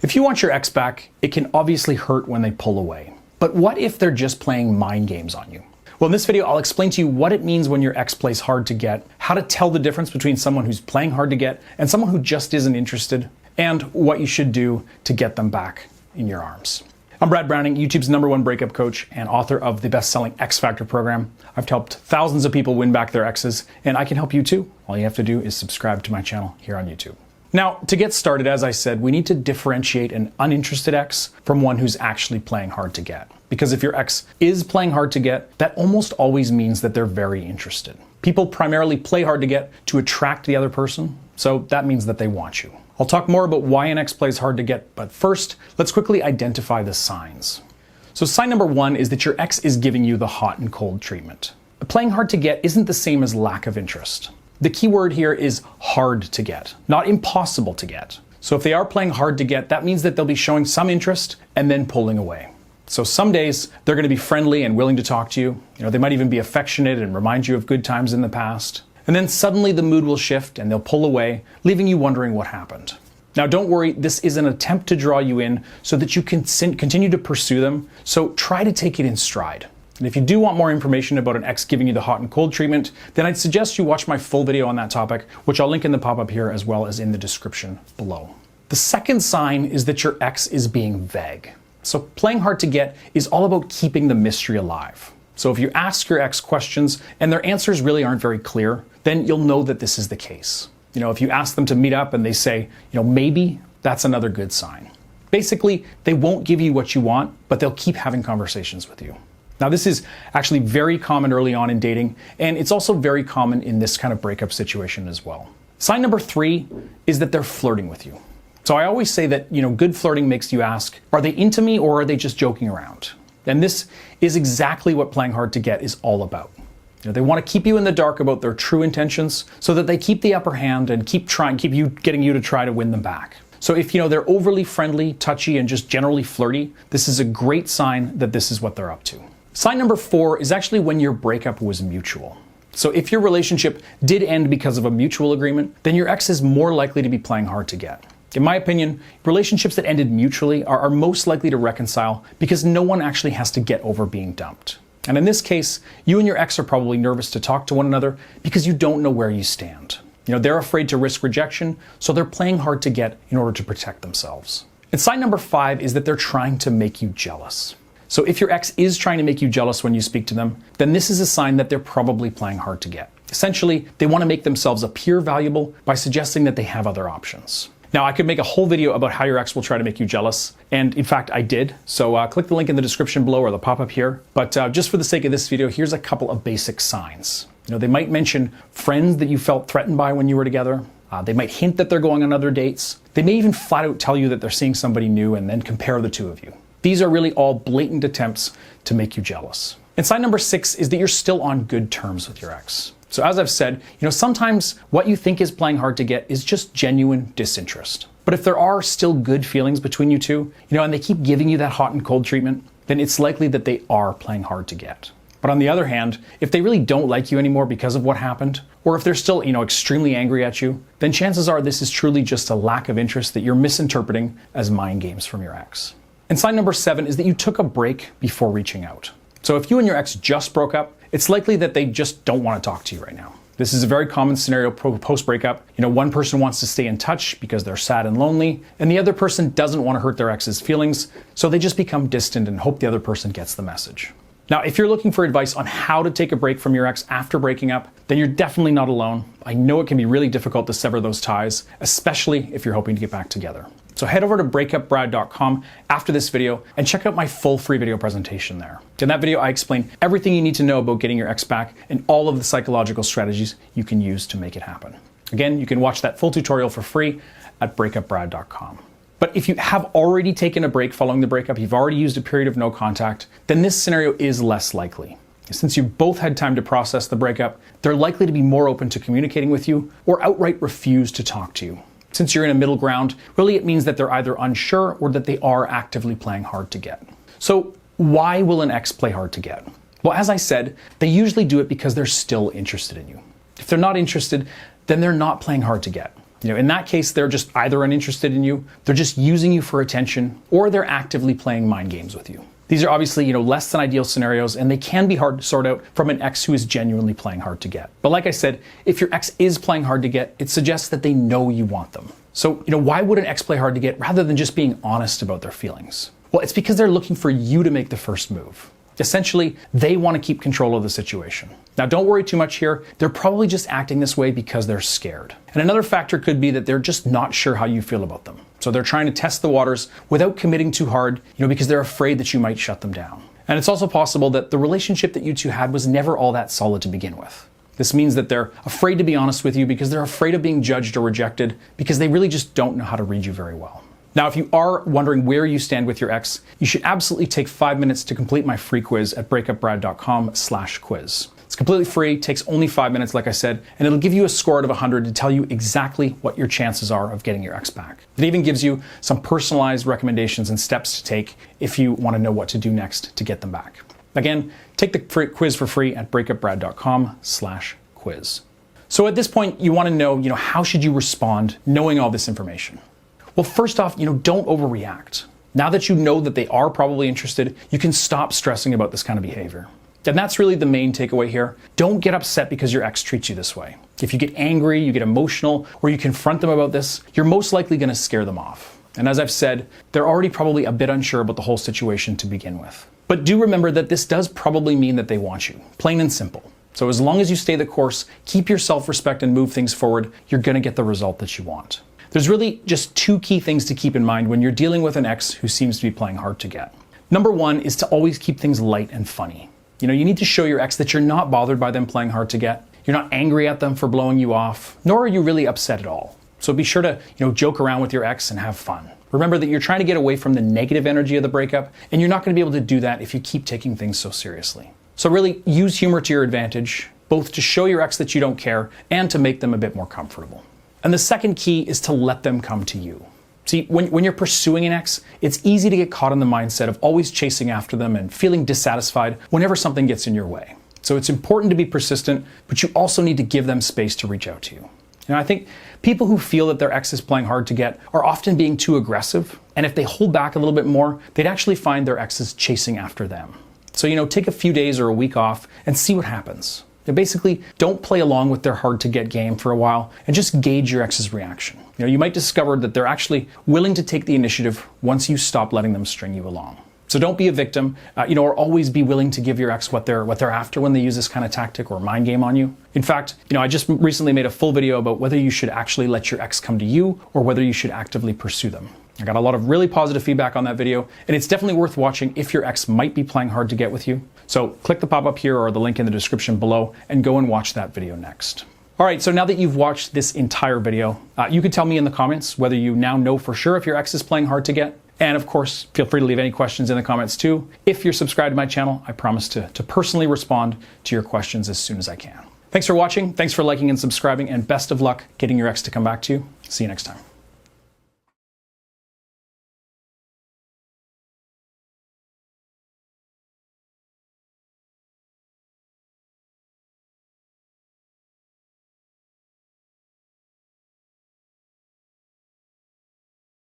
If you want your ex back, it can obviously hurt when they pull away. But what if they're just playing mind games on you? Well, in this video, I'll explain to you what it means when your ex plays hard to get, how to tell the difference between someone who's playing hard to get and someone who just isn't interested, and what you should do to get them back in your arms. I'm Brad Browning, YouTube's #1 breakup coach and author of the best-selling X Factor program. I've helped thousands of people win back their exes, and I can help you too. All you have to do is subscribe to my channel here on YouTube. Now, to get started, as I said, we need to differentiate an uninterested ex from one who's actually playing hard to get. Because if your ex is playing hard to get, that almost always means that they're very interested. People primarily play hard to get to attract the other person, so that means that they want you. I'll talk more about why an ex plays hard to get, but first, let's quickly identify the signs. So sign number one is that your ex is giving you the hot and cold treatment. Playing hard to get isn't the same as lack of interest. The key word here is hard to get, not impossible to get. So if they are playing hard to get, that means that they'll be showing some interest and then pulling away. So some days they're going to be friendly and willing to talk to you. They might even be affectionate and remind you of good times in the past. And then suddenly the mood will shift and they'll pull away, leaving you wondering what happened. Now don't worry, this is an attempt to draw you in so that you can continue to pursue them. So try to take it in stride. And if you do want more information about an ex giving you the hot and cold treatment, then I'd suggest you watch my full video on that topic, which I'll link in the pop-up here as well as in the description below. The second sign is that your ex is being vague. So playing hard to get is all about keeping the mystery alive. So if you ask your ex questions and their answers really aren't very clear, then you'll know that this is the case. If you ask them to meet up and they say, maybe, that's another good sign. Basically, they won't give you what you want, but they'll keep having conversations with you. Now, this is actually very common early on in dating, and it's also very common in this kind of breakup situation as well. Sign number 3 is that they're flirting with you. So I always say that, good flirting makes you ask, are they into me or are they just joking around? And this is exactly what playing hard to get is all about. They want to keep you in the dark about their true intentions so that they keep the upper hand and keep getting you to try to win them back. So if they're overly friendly, touchy, and just generally flirty, this is a great sign that this is what they're up to. Sign number 4 is actually when your breakup was mutual. So if your relationship did end because of a mutual agreement, then your ex is more likely to be playing hard to get. In my opinion, relationships that ended mutually are most likely to reconcile because no one actually has to get over being dumped. And in this case, you and your ex are probably nervous to talk to one another because you don't know where you stand. They're afraid to risk rejection, so they're playing hard to get in order to protect themselves. And sign number 5 is that they're trying to make you jealous. So if your ex is trying to make you jealous when you speak to them, then this is a sign that they're probably playing hard to get. Essentially, they want to make themselves appear valuable by suggesting that they have other options. Now, I could make a whole video about how your ex will try to make you jealous, and in fact, I did. So click the link in the description below or the pop-up here. But just for the sake of this video, here's a couple of basic signs. They might mention friends that you felt threatened by when you were together. They might hint that they're going on other dates. They may even flat out tell you that they're seeing somebody new and then compare the two of you. These are really all blatant attempts to make you jealous. And sign number 6 is that you're still on good terms with your ex. So as I've said, sometimes what you think is playing hard to get is just genuine disinterest. But if there are still good feelings between you two, and they keep giving you that hot and cold treatment, then it's likely that they are playing hard to get. But on the other hand, if they really don't like you anymore because of what happened, or if they're still, extremely angry at you, then chances are this is truly just a lack of interest that you're misinterpreting as mind games from your ex. And sign number 7 is that you took a break before reaching out. So if you and your ex just broke up, it's likely that they just don't want to talk to you right now. This is a very common scenario post-breakup. One person wants to stay in touch because they're sad and lonely, and the other person doesn't want to hurt their ex's feelings, so they just become distant and hope the other person gets the message. Now, if you're looking for advice on how to take a break from your ex after breaking up, then you're definitely not alone. I know it can be really difficult to sever those ties, especially if you're hoping to get back together. So head over to breakupbrad.com after this video and check out my full free video presentation there. In that video, I explain everything you need to know about getting your ex back and all of the psychological strategies you can use to make it happen. Again, you can watch that full tutorial for free at breakupbrad.com. But if you have already taken a break following the breakup, you've already used a period of no contact, then this scenario is less likely. Since you both had time to process the breakup, they're likely to be more open to communicating with you or outright refuse to talk to you. Since you're in a middle ground, really it means that they're either unsure or that they are actively playing hard to get. So why will an ex play hard to get? Well, as I said, they usually do it because they're still interested in you. If they're not interested, then they're not playing hard to get. In that case, they're just either uninterested in you, they're just using you for attention, or they're actively playing mind games with you. These are obviously, less than ideal scenarios, and they can be hard to sort out from an ex who is genuinely playing hard to get. But like I said, if your ex is playing hard to get, it suggests that they know you want them. So, why would an ex play hard to get rather than just being honest about their feelings? Well, it's because they're looking for you to make the first move. Essentially, they want to keep control of the situation. Now, don't worry too much here. They're probably just acting this way because they're scared. And another factor could be that they're just not sure how you feel about them. So they're trying to test the waters without committing too hard, because they're afraid that you might shut them down. And it's also possible that the relationship that you two had was never all that solid to begin with. This means that they're afraid to be honest with you because they're afraid of being judged or rejected because they really just don't know how to read you very well. Now, if you are wondering where you stand with your ex, you should absolutely take 5 minutes to complete my free quiz at breakupbrad.com/quiz. It's completely free, takes only 5 minutes, like I said, and it'll give you a score out of 100 to tell you exactly what your chances are of getting your ex back. It even gives you some personalized recommendations and steps to take if you want to know what to do next to get them back. Again, take the quiz for free at breakupbrad.com/quiz. So at this point, you want to know, how should you respond knowing all this information? Well, first off, don't overreact. Now that you know that they are probably interested, you can stop stressing about this kind of behavior. And that's really the main takeaway here. Don't get upset because your ex treats you this way. If you get angry, you get emotional, or you confront them about this, you're most likely going to scare them off. And as I've said, they're already probably a bit unsure about the whole situation to begin with. But do remember that this does probably mean that they want you, plain and simple. So as long as you stay the course, keep your self-respect and move things forward, you're going to get the result that you want. There's really just 2 key things to keep in mind when you're dealing with an ex who seems to be playing hard to get. Number 1 is to always keep things light and funny. You need to show your ex that you're not bothered by them playing hard to get. You're not angry at them for blowing you off, nor are you really upset at all. So be sure to, joke around with your ex and have fun. Remember that you're trying to get away from the negative energy of the breakup, and you're not going to be able to do that if you keep taking things so seriously. So really use humor to your advantage, both to show your ex that you don't care and to make them a bit more comfortable. And the second key is to let them come to you. See, when you're pursuing an ex, it's easy to get caught in the mindset of always chasing after them and feeling dissatisfied whenever something gets in your way. So it's important to be persistent, but you also need to give them space to reach out to you. I think people who feel that their ex is playing hard to get are often being too aggressive, and if they hold back a little bit more, they'd actually find their ex is chasing after them. So, take a few days or a week off and see what happens. Basically, don't play along with their hard-to-get game for a while and just gauge your ex's reaction. You might discover that they're actually willing to take the initiative once you stop letting them string you along. So don't be a victim, or always be willing to give your ex what they're after when they use this kind of tactic or mind game on you. In fact, I just recently made a full video about whether you should actually let your ex come to you or whether you should actively pursue them. I got a lot of really positive feedback on that video, and it's definitely worth watching if your ex might be playing hard to get with you. So click the pop-up here or the link in the description below and go and watch that video next. All right, so now that you've watched this entire video, you can tell me in the comments whether you now know for sure if your ex is playing hard to get. And of course, feel free to leave any questions in the comments too. If you're subscribed to my channel, I promise to personally respond to your questions as soon as I can. Thanks for watching, thanks for liking and subscribing, and best of luck getting your ex to come back to you. See you next time.